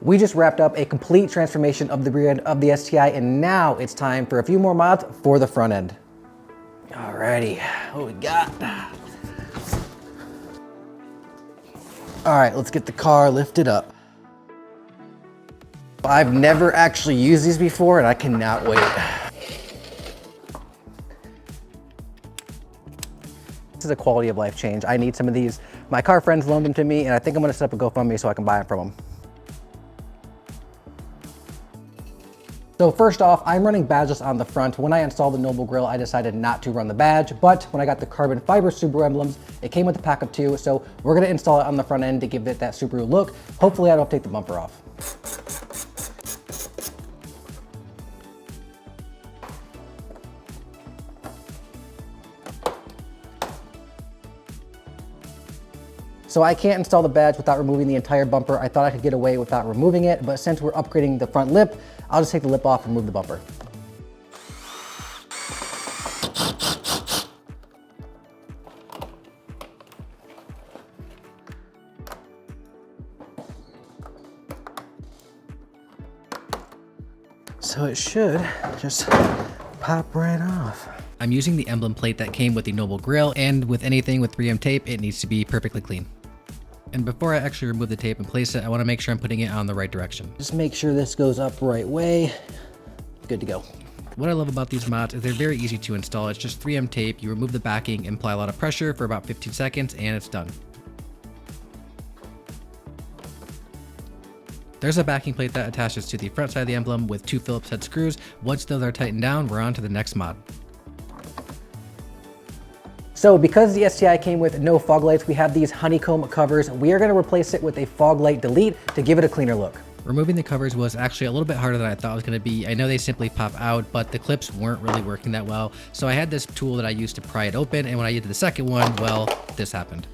We just wrapped up a complete transformation of the rear end of the STi, and now it's time for a few more mods for the front end. Alrighty, what we got? All right, let's get the car lifted up. I've never actually used these before and I cannot wait. This is a quality of life change. I need some of these. My car friends loaned them to me and I think I'm gonna set up a GoFundMe so I can buy them from them. So first off, I'm running badgeless on the front. When I installed the Noble Grille, I decided not to run the badge, but when I got the carbon fiber Subaru emblems, it came with a pack of 2, so we're gonna install it on the front end to give it that Subaru look. Hopefully I don't take the bumper off. So I can't install the badge without removing the entire bumper. I thought I could get away without removing it, but since we're upgrading the front lip, I'll just take the lip off and remove the bumper. So it should just pop right off. I'm using the emblem plate that came with the Noble Grille, and with anything with 3M tape, it needs to be perfectly clean. And before I actually remove the tape and place it, I want to make sure I'm putting it on the right direction. Just make sure this goes up the right way. Good to go. What I love about these mods is they're very easy to install. It's just 3M tape, you remove the backing and apply a lot of pressure for about 15 seconds and it's done. There's a backing plate that attaches to the front side of the emblem with 2 Phillips head screws. Once those are tightened down, we're on to the next mod. So because the STi came with no fog lights, we have these honeycomb covers. We are gonna replace it with a fog light delete to give it a cleaner look. Removing the covers was actually a little bit harder than I thought it was gonna be. I know they simply pop out, but the clips weren't really working that well. So I had this tool that I used to pry it open, and when I did the second one, well, this happened.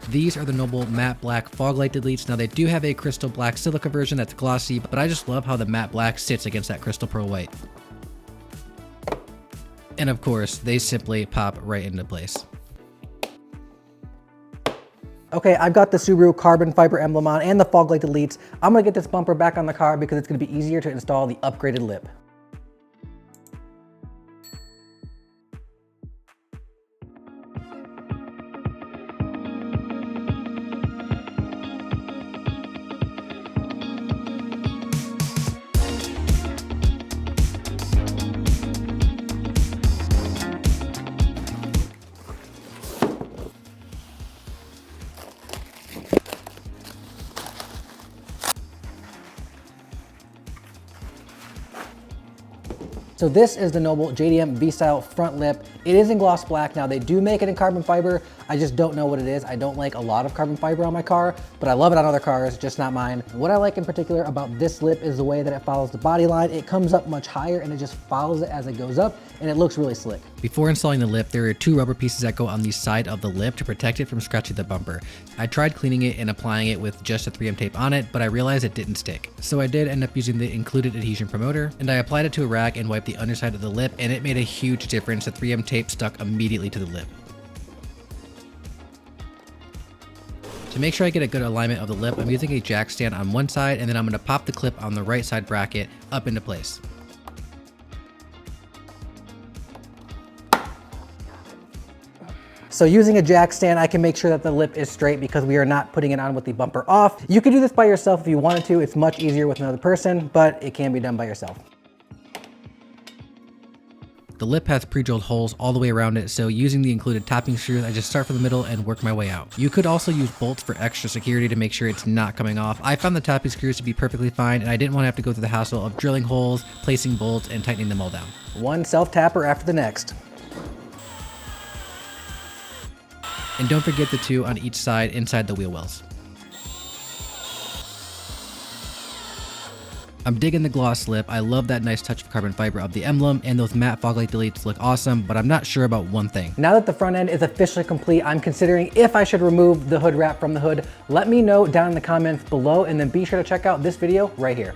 These are the Noble matte black fog light deletes. Now they do have a crystal black silica version that's glossy, but I just love how the matte black sits against that crystal pearl white. And of course, they simply pop right into place. Okay, I've got the Subaru carbon fiber emblem on and the fog light deletes. I'm gonna get this bumper back on the car because it's gonna be easier to install the upgraded lip. So this is the Noble JDM V-Style front lip. It is in gloss black. Now they do make it in carbon fiber. I just don't know what it is. I don't like a lot of carbon fiber on my car, but I love it on other cars, just not mine. What I like in particular about this lip is the way that it follows the body line. It comes up much higher and it just follows it as it goes up, and it looks really slick. Before installing the lip, there are 2 rubber pieces that go on the side of the lip to protect it from scratching the bumper. I tried cleaning it and applying it with just a 3M tape on it, but I realized it didn't stick. So I did end up using the included adhesion promoter, and I applied it to a rag and wiped the underside of the lip, and it made a huge difference. The 3M tape stuck immediately to the lip. To make sure I get a good alignment of the lip, I'm using a jack stand on one side, and then I'm going to pop the clip on the right side bracket up into place. So using a jack stand, I can make sure that the lip is straight because we are not putting it on with the bumper off. You can do this by yourself if you wanted to. It's much easier with another person, but it can be done by yourself. The lip has pre-drilled holes all the way around it, so using the included topping screws, I just start from the middle and work my way out. You could also use bolts for extra security to make sure it's not coming off. I found the topping screws to be perfectly fine, and I didn't want to have to go through the hassle of drilling holes, placing bolts, and tightening them all down. One self-tapper after the next. And don't forget the 2 on each side inside the wheel wells. I'm digging the gloss lip. I love that nice touch of carbon fiber of the emblem, and those matte fog light deletes look awesome, but I'm not sure about one thing. Now that the front end is officially complete, I'm considering if I should remove the hood wrap from the hood. Let me know down in the comments below, and then be sure to check out this video right here.